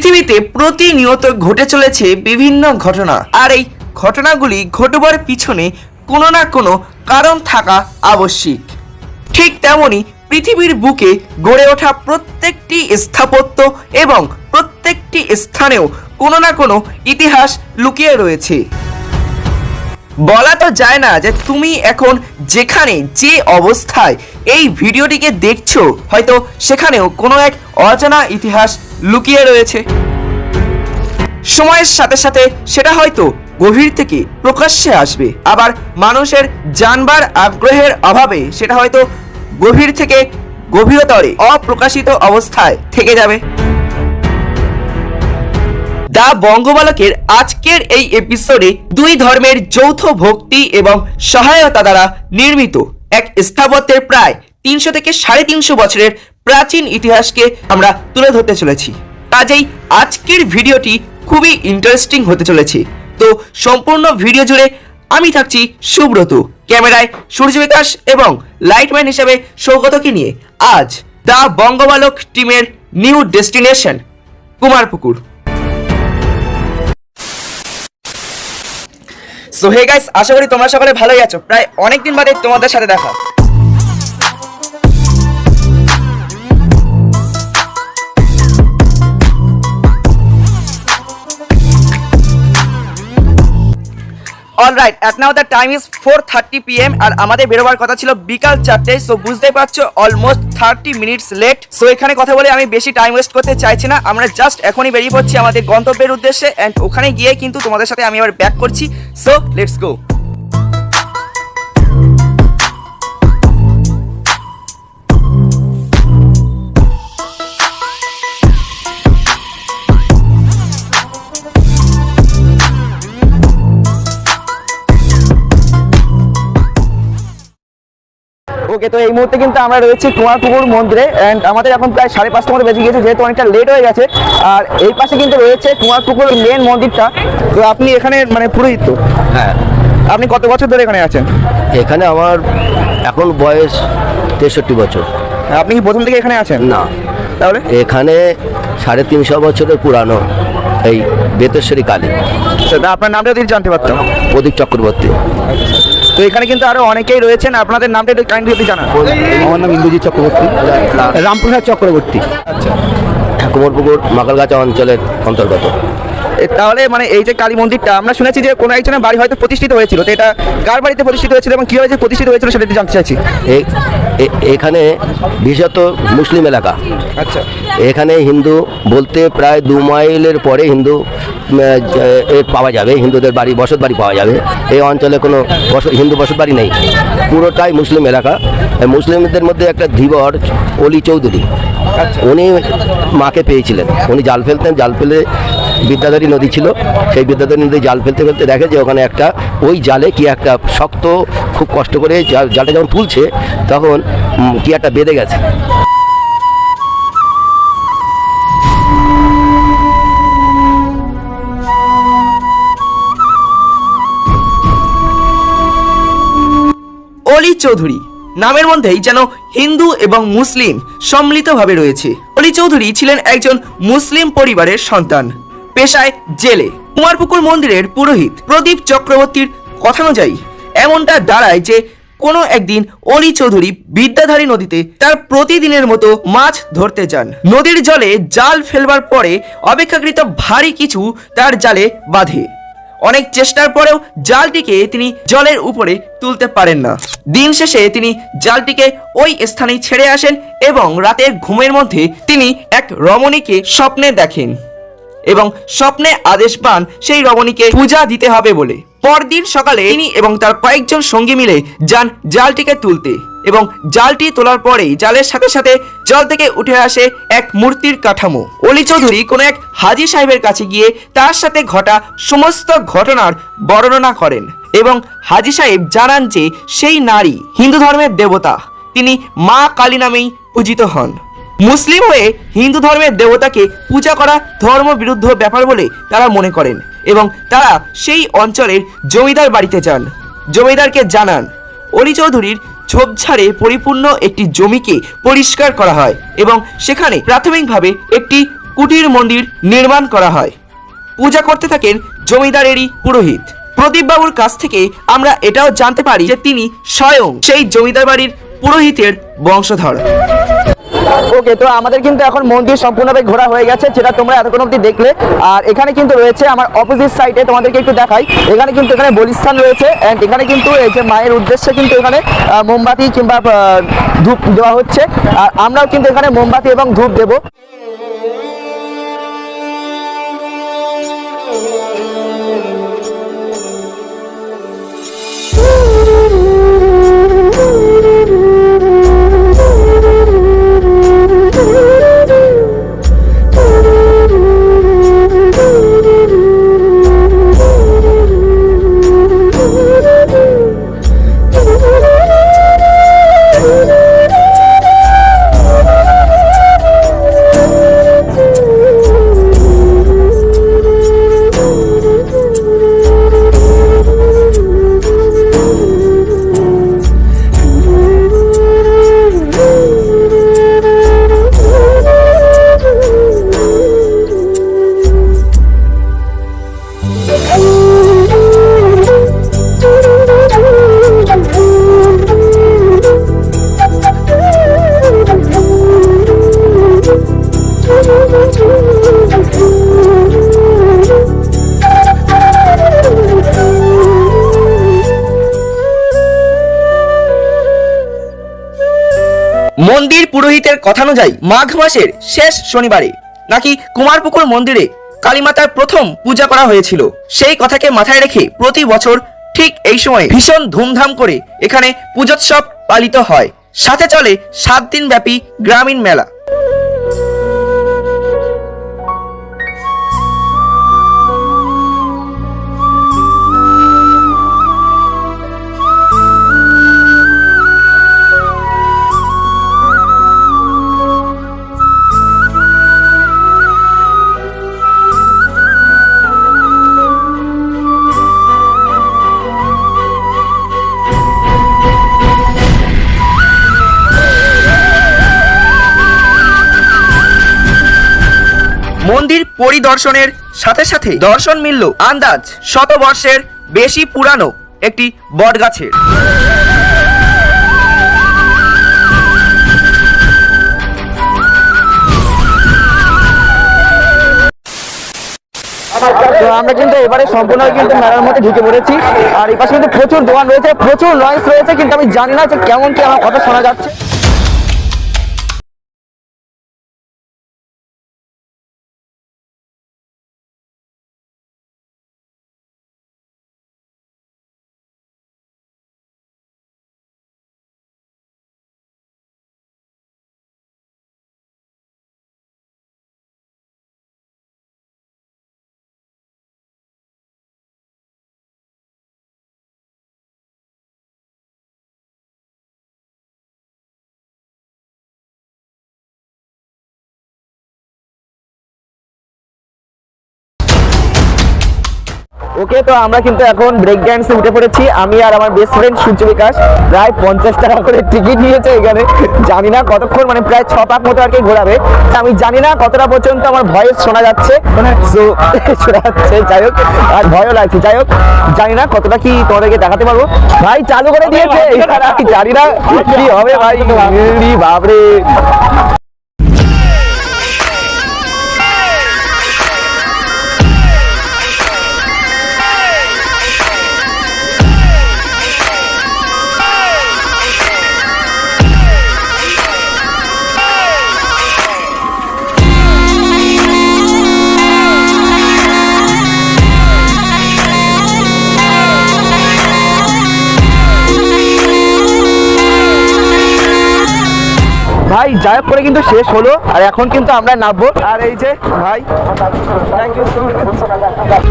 পৃথিবীতে প্রতিনিয়ত ঘটে চলেছে বিভিন্ন ঘটনা, আর এই ঘটনাগুলি ঘটবার পিছনে কোনো না কোনো কারণ থাকা আবশ্যিক। ঠিক তেমনি পৃথিবীর বুকে গড়ে ওঠা প্রত্যেকটি স্থাপত্য এবং প্রত্যেকটি স্থানেও কোনো না কোনো ইতিহাস লুকিয়ে রয়েছে। বলা তো যায় না যে তুমি এখন যেখানে যে অবস্থায় এই ভিডিওটিকে দেখছো, হয়তো সেখানেও কোনো এক অজানা ইতিহাস লুকিয়ে রয়েছে। সময়ের সাথে সাথে সেটা হয়তো গভীর থেকে প্রকাশ্যে আসবে, আবার মানুষের জানবার আগ্রহের অভাবে সেটা হয়তো গভীর থেকে গভীরতরে অপ্রকাশিত অবস্থায় থেকে যাবে। দা বঙ্গবালকের আজকের এই এপিসোডে দুই ধর্মের যৌথ ভক্তি এবং সহায়তা দ্বারা নির্মিত এক স্থাপত্যের প্রায় 300 থেকে 350 বছরের প্রাচীন ইতিহাসকে আমরা তুলে ধরতে চলেছি। কাজেই আজকের ভিডিওটি খুবই ইন্টারেস্টিং হতে চলেছে। তো সম্পূর্ণ ভিডিও জুড়ে আমি থাকছি সুব্রত, ক্যামেরায় সূর্য বিকাশ এবং লাইটম্যান হিসেবে সৌগতকে নিয়ে আজ দা বঙ্গবালক টিমের new destination Kumarpukur. So hey guys, আশা করি তোমরা সকলে ভালোই আছো। প্রায় অনেকদিন বাদে তোমাদের সাথে দেখা। Alright, at now the time is 4:30 PM আর আমাদের বেরোবার কথা ছিল বিকাল 4টায়। সো বুঝতেই পারছো অলমোস্ট 30 মিনিটস লেট। সো এখানে কথা বলে আমি বেশি টাইম ওয়েস্ট করতে চাইছি না। আমরা জাস্ট এখনই বেরিয়ে পড়ছি আমাদের গন্তব্যের উদ্দেশ্যে, অ্যান্ড ওখানে গিয়ে কিন্তু তোমাদের সাথে আমি আবার ব্যাক করছি। So let's go. ওকে, তো এই মুহূর্তে কিন্তু আমরা রয়েছি কুমারপুকুর মন্দিরে, অ্যান্ড আমাদের এখন প্রায় 5:30 মতো বেজে গিয়েছে, যেহেতু অনেকটা লেট হয়ে গেছে। আর এই পাশে কিন্তু রয়েছে কুমারপুকুর মেন মন্দিরটা। তো আপনি এখানে মানে পুরোহিত? হ্যাঁ। আপনি কত বছর ধরে এখানে আছেন? এখানে আমার এখন বয়স 63 বছর। আপনি কি প্রথম থেকে এখানে আছেন? না, তাহলে এখানে 350 বছরের পুরানো এই বেতেশ্বরী কালী। আপনার নামটা যদি জানতে পারতাম? প্রদীপ চক্রবর্তী। তো এখানে কিন্তু আরো অনেকেই রয়েছেন, আপনাদের নামটা একটু কাইন্ডলি যদি জানান। আমার নাম ইন্দ্রজিৎ চক্রবর্তী, রামপ্রসাদ চক্রবর্তী। আচ্ছা, কুমারপুকুর মাকালগাছা অঞ্চলের অন্তর্গত। তাহলে মানে এই যে কালী মন্দিরটা আমরা শুনেছি যে কোনো একজনের বাড়ি হয়তো প্রতিষ্ঠিত হয়েছিল, তো এটা কার বাড়িতে প্রতিষ্ঠিত হয়েছিল এবং কিভাবে প্রতিষ্ঠিত হয়েছিল সেটা একটু জানতে চাইছি। এখানে বিশেষত মুসলিম এলাকা। আচ্ছা, এখানে হিন্দু বলতে প্রায় 2 মাইলের পরে হিন্দু পাওয়া যাবে, হিন্দুদের বাড়ি বসত বাড়ি পাওয়া যাবে। এই অঞ্চলে কোনো হিন্দু বসত বাড়ি নেই, পুরোটাই মুসলিম এলাকা। মুসলিমদের মধ্যে একটা ধীবর অলি চৌধুরী, উনি মাকে পেয়েছিলেন। উনি জাল ফেলতেন, জাল ফেলে বিদ্যাধরী নদী ছিল, সেই বিদ্যাধরী নদী জাল ফেলতে ফেলতে দেখে যে ওখানে একটা ওই জালে কি একটা শক্ত, খুব কষ্ট করে জালটা যখন তুলছে তখন কি একটা বেঁধে গেছে। অলি চৌধুরী নামের মধ্যেই যেন হিন্দু এবং মুসলিম সম্মিলিতভাবে রয়েছে। অলি চৌধুরী ছিলেন একজন মুসলিম পরিবারের সন্তান, পেশায় জেলে। কুমারপুকুর মন্দিরের পুরোহিত প্রদীপ চক্রবর্তীর কথানুযায়ী এমনটা দাঁড়ায় যে কোনো একদিন অলি চৌধুরী বিদ্যাধারী নদীতে তার প্রতিদিনের মতো মাছ ধরতে যান। নদীর জলে জাল ফেলবার পরে অপেক্ষাকৃত ভারী কিছু তার জালে বাঁধে। অনেক চেষ্টার পরেও জালটিকে তিনি জলের উপরে তুলতে পারেন না। দিন শেষে তিনি জালটিকে ওই স্থানেই ছেড়ে আসেন এবং রাতের ঘুমের মধ্যে তিনি এক রমণীকে স্বপ্নে দেখেন এবং স্বপ্নে আদেশ পান সেই রমণীকে পূজা দিতে হবে বলে। পরদিন সকালে তিনি এবং তার কয়েকজন সঙ্গী মিলে যান জালটিকে তুলতে, এবং জালটি তোলার পরেই জালের সাথে সাথে জল থেকে উঠে আসে এক মূর্তির কাঠামো। অলি চৌধুরী কোনো এক হাজী সাহেবের কাছে গিয়ে তার সাথে ঘটা সমস্ত ঘটনার বর্ণনা করেন এবং হাজী সাহেব জানান যে সেই নারী হিন্দু ধর্মের দেবতা, তিনি মা কালী নামেই পূজিত হন। মুসলিম হয়ে হিন্দু ধর্মের দেবতাকে পূজা করা ধর্মবিরুদ্ধ ব্যাপার বলে তারা মনে করেন এবং তারা সেই অঞ্চলের জমিদার বাড়িতে যান। জমিদারকে জানান অলি চৌধুরীর ঝোপঝাড়ে পরিপূর্ণ একটি জমিকে পরিষ্কার করা হয় এবং সেখানে প্রাথমিকভাবে একটি কুটির মন্দির নির্মাণ করা হয়। পূজা করতে থাকেন জমিদারেরই পুরোহিত। প্রদীপ বাবুর কাছ থেকে আমরা এটাও জানতে পারি যে তিনি স্বয়ং সেই জমিদার বাড়ির পুরোহিতের বংশধর। ওকে, তো আমাদের কিন্তু এখন মন্দির সম্পূর্ণভাবে ঘোরা হয়ে গেছে, যেটা তোমরা এতক্ষণ অবধি দেখলে। আর এখানে কিন্তু রয়েছে আমার অপোজিট সাইডে, তোমাদেরকে একটু দেখাই। এখানে কিন্তু এখানে বলিস্থান রয়েছে, অ্যান্ড এখানে কিন্তু এই যে মায়ের উদ্দেশ্যে কিন্তু এখানে মোমবাতি কিংবা ধূপ দেওয়া হচ্ছে। আর আমরাও কিন্তু এখানে মোমবাতি এবং ধূপ দেবো। মন্দির পুরোহিতের কথা অনুযায়ী মাঘ মাসের শেষ শনিবারে নাকি কুমারপুকুর মন্দিরে কালীমাতার প্রথম পূজা করা হয়েছিল। সেই কথাকে মাথায় রেখে প্রতি বছর ঠিক এই সময়ে ভীষণ ধুমধাম করে এখানে পুজোৎসব পালিত হয়। সাথে চলে 7 দিন ব্যাপী গ্রামীণ মেলা। মন্দির পরিদর্শনের সাথে সাথে দর্শন মিলল আন্দাজ 100 বর্ষের বেশি পুরানো একটি বটগাছের। তো আমরা কিন্তু এবারে সম্পূর্ণ কিন্তু মেলার মধ্যে ঢুকে পড়েছি। আর এই পাশে কিন্তু প্রচুর দোকান রয়েছে, প্রচুর নয়েজ রয়েছে, কিন্তু আমি জানি না যে কেমন কি আমার কথা শোনা যাচ্ছে। ওকে, তো আমরা কিন্তু এখন ব্রেক ড্যান্সে উঠে পড়েছি, আমি আর আমার বেস্ট ফ্রেন্ড সূর্য বিকাশ। প্রায় 50 টাকা করে টিকিট নিয়েছে এখানে। জানি না কতক্ষণ, মানে প্রায় 6 পাক মতো আর কি ঘোরাবে। আমি জানি না কতটা পর্যন্ত আমার ভয়েস শোনা যাচ্ছে, So, শোনা যাচ্ছে, যাই হোক, আর ভয়ও লাগছে। যাই হোক, জানি না কতটা কি তোমাদেরকে দেখাতে পারবো। ভাই চালু করে দিয়েছে, এখানে আমি জানি না কি হবে ভাই, বাপরে। ভাই যাই হোক করে কিন্তু শেষ হলো, আর এখন কিন্তু আমরা নামবো। আর এই যে ভাই, থ্যাংক ইউ সো মাচ।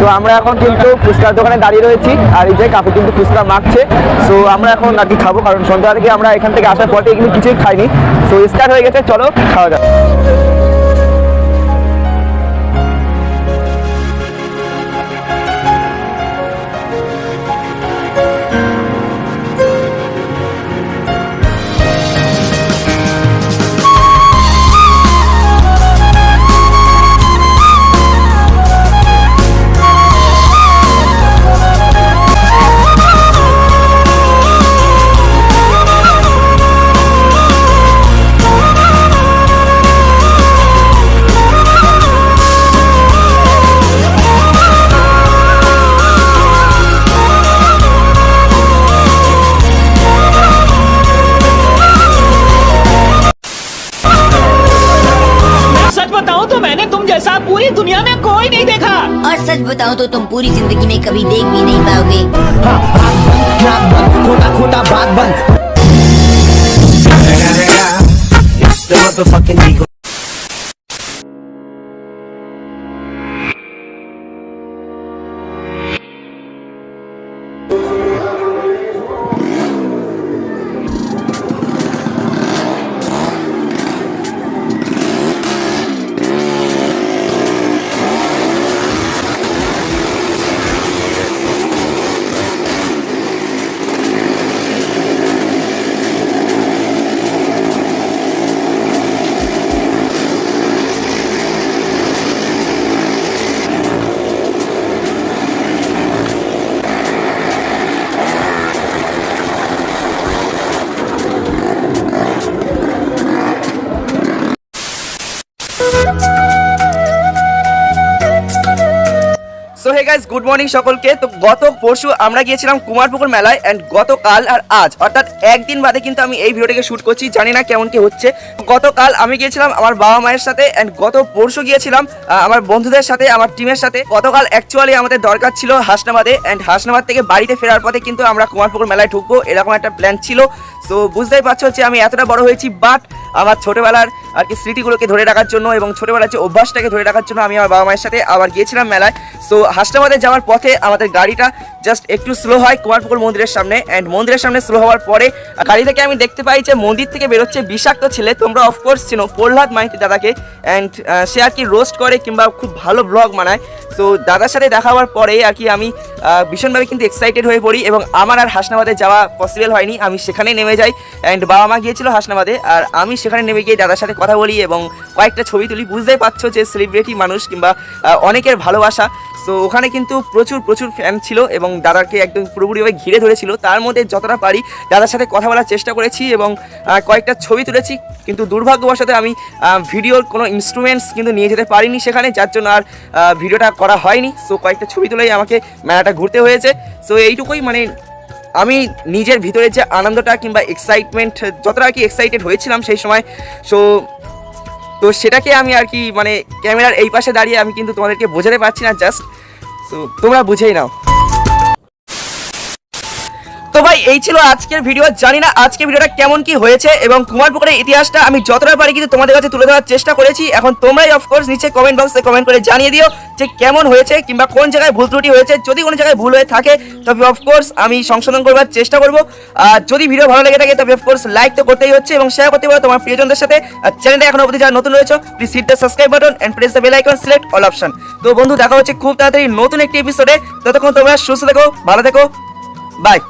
তো আমরা এখন কিন্তু ফুচকার দোকানে দাঁড়িয়ে রয়েছি, আর এই যে কাকু কিন্তু ফুচকা মাখছে। সো আমরা এখন নাকি খাবো, কারণ সন্ধ্যা থেকে আমরা এখান থেকে আসার পর থেকে কিন্তু কিছুই খাইনি। সো স্টার্ট হয়ে গেছে, চলো খাওয়া যাক। सच बताऊं तो तुम पूरी जिंदगी में कभी देख भी नहीं पाओगे। खोटा खोटा बात बंद। It's the motherfucking Eagle. So hey guys, good morning সকলকে। তো গত পরশু আমরা গিয়েছিলাম কুমারপুকুর মেলায়, অ্যান্ড গতকাল আর আজ অর্থাৎ একদিন বাদে কিন্তু আমি এই ভিডিওটাকে শ্যুট করছি। জানি না কেমন কি হচ্ছে। গতকাল আমি গিয়েছিলাম আমার বাবা মায়ের সাথে, অ্যান্ড গত পরশু গিয়েছিলাম আমার বন্ধুদের সাথে, আমার টিমের সাথে। গতকাল অ্যাকচুয়ালি আমাদের দরকার ছিল হাসনাবাদে, অ্যান্ড হাসনাবাদ থেকে বাড়িতে ফেরার পথে কিন্তু আমরা কুমারপুকুর মেলায় ঢুকবো, এরকম একটা প্ল্যান ছিল। সো বুঝতেই পারছো যে আমি এতটা বড় হয়েছি, বাট আমার ছোটোবেলার আর কি স্মৃতিগুলোকে ধরে রাখার জন্য এবং ছোটোবেলার যে অভ্যাসটাকে ধরে রাখার জন্য আমি আমার বাবা মায়ের সাথে আবার গিয়েছিলাম মেলায়। সো হাসনাবাদে যাওয়ার পথে আমাদের গাড়িটা জাস্ট একটু স্লো হয় কুমারপুকুর মন্দিরের সামনে, অ্যান্ড মন্দিরের সামনে স্লো হওয়ার পরে গাড়ি থেকে আমি দেখতে পাই যে মন্দির থেকে বেরোচ্ছে বিষাক্ত ছেলে। তোমরা অফকোর্স চিনো প্রহ্লাদ মাইতি দাদাকে, অ্যান্ড সে আর কি রোস্ট করে কিংবা খুব ভালো ব্লগ বানায়। সো দাদার সাথে দেখা হওয়ার পরে আর কি আমি ভীষণভাবে কিন্তু এক্সাইটেড হয়ে পড়ি, এবং আমার আর হাসনাবাদে যাওয়া পসিবল হয়নি। আমি সেখানেই নেমে যাই, অ্যান্ড বাবা মা গিয়েছিল হাসনাবাদে, আর আমি সেখানে নেমে গিয়ে দাদার সাথে কথা বলি এবং কয়েকটা ছবি তুলি। বুঝতেই পারছো যে সেলিব্রিটি মানুষ কিংবা অনেকের ভালোবাসা। সো ওখানে কিন্তু প্রচুর প্রচুর ফ্যান ছিল এবং দাদাকে একদম পুরোপুরিভাবে ঘিরে ধরেছিল। তার মধ্যে যতটা পারি দাদার সাথে কথা বলার চেষ্টা করেছি এবং কয়েকটা ছবি তুলেছি, কিন্তু দুর্ভাগ্যবশত আমি ভিডিওর কোনো ইনস্ট্রুমেন্টস কিন্তু নিয়ে যেতে পারিনি সেখানে, যার জন্য আর ভিডিওটা করা হয়নি। সো কয়েকটা ছবি তুলেই আমাকে মেলাটা ঘুরতে হয়েছে। সো এইটুকুই, মানে আমি নিজের ভিতরে যে আনন্দটা কিংবা এক্সাইটমেন্ট, যতটা আর কি এক্সাইটেড হয়েছিলাম সেই সময়, তো সেটাকে আমি আর কি মানে ক্যামেরার এই পাশে দাঁড়িয়ে আমি কিন্তু তোমাদেরকে বোঝাতে পারছি না, জাস্ট সো তোমরা বুঝেই নাও। তো ভাই এই ছিল আজকের ভিডিও। জানি না আজকের ভিডিওটা কেমন কি হয়েছে, এবং কুমারপুকুরের ইতিহাসটা আমি যতটা পারি কিন্তু তোমাদের কাছে তুলে ধরার চেষ্টা করেছি। এখন তোমরাই অফকোর্স নিচে কমেন্ট বক্সে কমেন্ট করে জানিয়ে দিও যে কেমন হয়েছে কিংবা কোন জায়গায় ভুল ত্রুটি হয়েছে। যদি কোনো জায়গায় ভুল হয়ে থাকে তবে অফকোর্স আমি সংশোধন করবার চেষ্টা করবো। আর যদি ভিডিও ভালো লেগে থাকে তবে অফকোর্স লাইক তো করতেই হচ্ছে এবং শেয়ার করতে পারো তোমার প্রিয়জনদের সাথে। আর চ্যানেলটা এখনো অবধি যারা নতুন রয়েছে please hit the subscribe button and press the bell icon, select all option. তো বন্ধু দেখা হচ্ছে খুব তাড়াতাড়ি নতুন একটি এপিসোডে। ততক্ষণ তোমরা সুস্থ থেকো, ভালো থেকো, বাই।